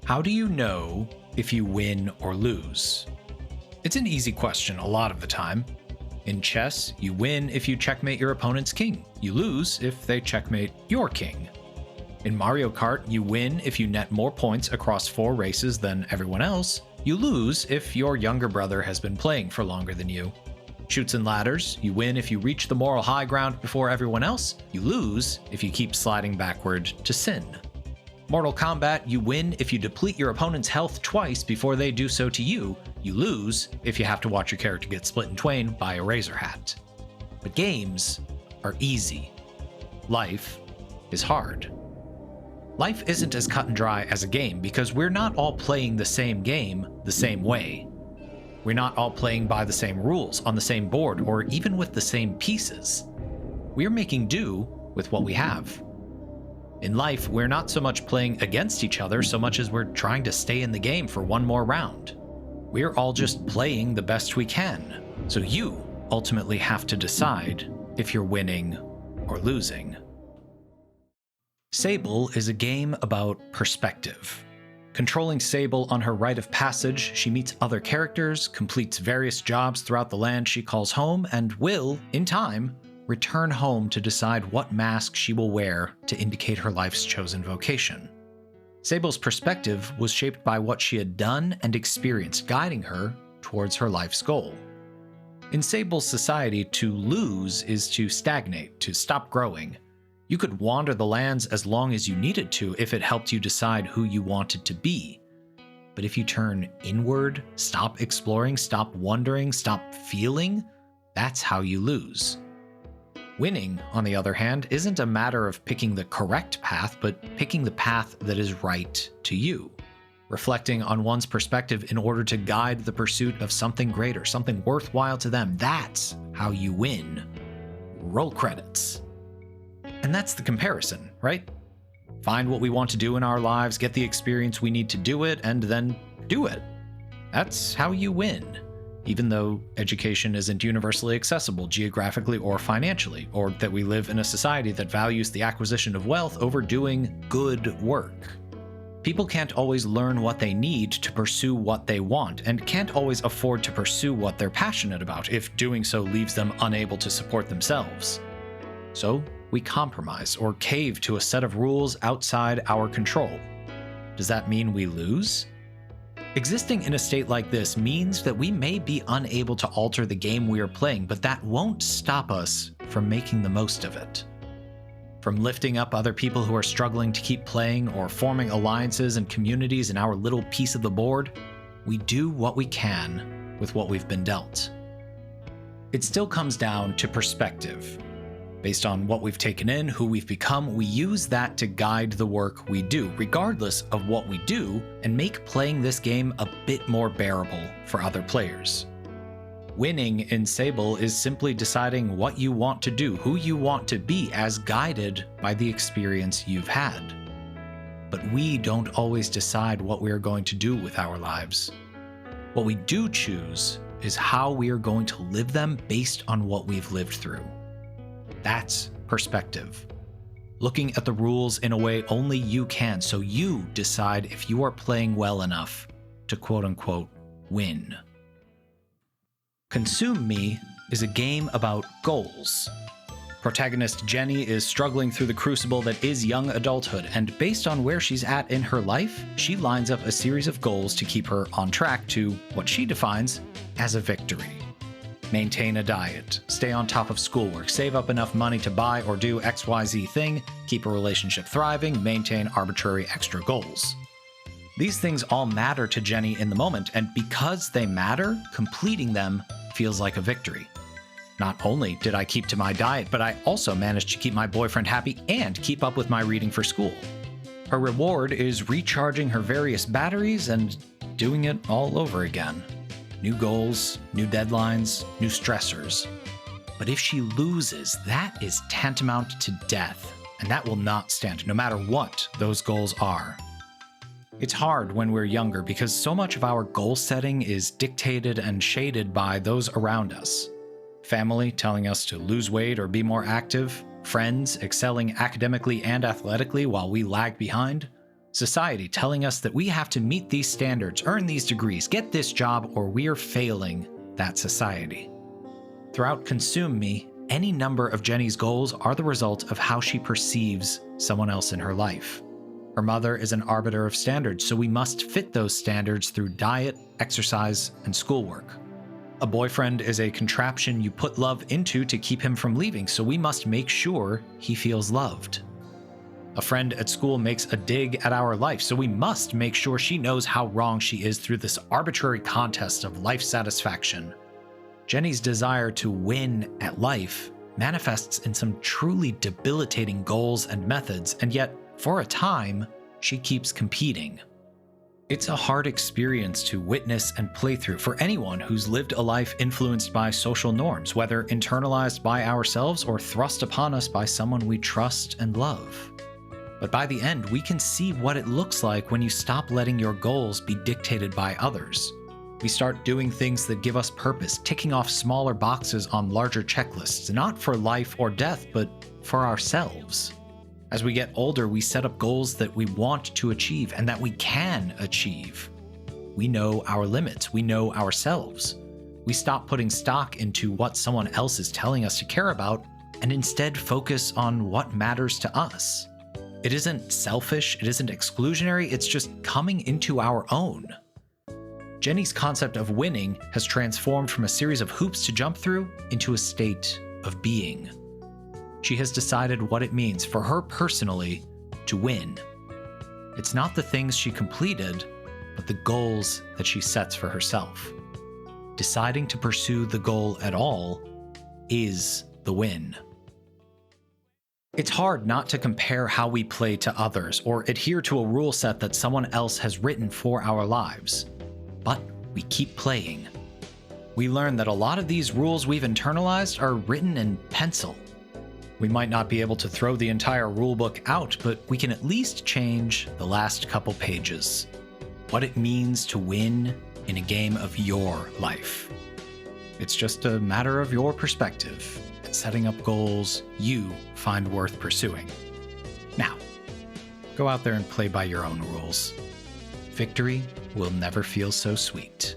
How do you know if you win or lose? It's an easy question a lot of the time. In chess, you win if you checkmate your opponent's king. You lose if they checkmate your king. In Mario Kart, you win if you net more points across 4 races than everyone else. You lose if your younger brother has been playing for longer than you. Chutes and ladders, you win if you reach the moral high ground before everyone else. You lose if you keep sliding backward to sin. Mortal Kombat, you win if you deplete your opponent's health twice before they do so to you. You lose if you have to watch your character get split in twain by a razor hat. But games are easy. Life is hard. Life isn't as cut and dry as a game because we're not all playing the same game the same way. We're not all playing by the same rules, on the same board, or even with the same pieces. We're making do with what we have. In life, we're not so much playing against each other so much as we're trying to stay in the game for one more round. We're all just playing the best we can, so you ultimately have to decide if you're winning or losing. Sable is a game about perspective. Controlling Sable on her rite of passage, she meets other characters, completes various jobs throughout the land she calls home, and will, in time, return home to decide what mask she will wear to indicate her life's chosen vocation. Sable's perspective was shaped by what she had done and experienced, guiding her towards her life's goal. In Sable's society, to lose is to stagnate, to stop growing. You could wander the lands as long as you needed to if it helped you decide who you wanted to be. But if you turn inward, stop exploring, stop wondering, stop feeling, that's how you lose. Winning, on the other hand, isn't a matter of picking the correct path, but picking the path that is right to you. Reflecting on one's perspective in order to guide the pursuit of something greater, something worthwhile to them, that's how you win. Roll credits. And that's the comparison, right? Find what we want to do in our lives, get the experience we need to do it, and then do it. That's how you win. Even though education isn't universally accessible geographically or financially, or that we live in a society that values the acquisition of wealth over doing good work. People can't always learn what they need to pursue what they want, and can't always afford to pursue what they're passionate about if doing so leaves them unable to support themselves. So we compromise or cave to a set of rules outside our control. Does that mean we lose? Existing in a state like this means that we may be unable to alter the game we are playing, but that won't stop us from making the most of it. From lifting up other people who are struggling to keep playing or forming alliances and communities in our little piece of the board, we do what we can with what we've been dealt. It still comes down to perspective. Based on what we've taken in, who we've become, we use that to guide the work we do, regardless of what we do, and make playing this game a bit more bearable for other players. Winning in Sable is simply deciding what you want to do, who you want to be, as guided by the experience you've had. But we don't always decide what we are going to do with our lives. What we do choose is how we are going to live them based on what we've lived through. That's perspective. Looking at the rules in a way only you can, so you decide if you are playing well enough to quote-unquote win. Consume Me is a game about goals. Protagonist Jenny is struggling through the crucible that is young adulthood, and based on where she's at in her life, she lines up a series of goals to keep her on track to what she defines as a victory. Maintain a diet, stay on top of schoolwork, save up enough money to buy or do XYZ thing, keep a relationship thriving, maintain arbitrary extra goals. These things all matter to Jenny in the moment, and because they matter, completing them feels like a victory. Not only did I keep to my diet, but I also managed to keep my boyfriend happy and keep up with my reading for school. Her reward is recharging her various batteries and doing it all over again. New goals, new deadlines, new stressors. But if she loses, that is tantamount to death, and that will not stand, no matter what those goals are. It's hard when we're younger because so much of our goal setting is dictated and shaded by those around us. Family telling us to lose weight or be more active, friends excelling academically and athletically while we lag behind, Society telling us that we have to meet these standards, earn these degrees, get this job, or we're failing that society. Throughout Consume Me, any number of Jenny's goals are the result of how she perceives someone else in her life. Her mother is an arbiter of standards, so we must fit those standards through diet, exercise, and schoolwork. A boyfriend is a contraption you put love into to keep him from leaving, so we must make sure he feels loved. A friend at school makes a dig at our life, so we must make sure she knows how wrong she is through this arbitrary contest of life satisfaction. Jenny's desire to win at life manifests in some truly debilitating goals and methods, and yet, for a time, she keeps competing. It's a hard experience to witness and play through for anyone who's lived a life influenced by social norms, whether internalized by ourselves or thrust upon us by someone we trust and love. But by the end, we can see what it looks like when you stop letting your goals be dictated by others. We start doing things that give us purpose, ticking off smaller boxes on larger checklists, not for life or death, but for ourselves. As we get older, we set up goals that we want to achieve and that we can achieve. We know our limits. We know ourselves. We stop putting stock into what someone else is telling us to care about and instead focus on what matters to us. It isn't selfish, it isn't exclusionary, it's just coming into our own. Jenny's concept of winning has transformed from a series of hoops to jump through into a state of being. She has decided what it means for her personally to win. It's not the things she completed, but the goals that she sets for herself. Deciding to pursue the goal at all is the win. It's hard not to compare how we play to others or adhere to a rule set that someone else has written for our lives. But we keep playing. We learn that a lot of these rules we've internalized are written in pencil. We might not be able to throw the entire rulebook out, but we can at least change the last couple pages. What it means to win in a game of your life. It's just a matter of your perspective and setting up goals you find worth pursuing. Now, go out there and play by your own rules. Victory will never feel so sweet.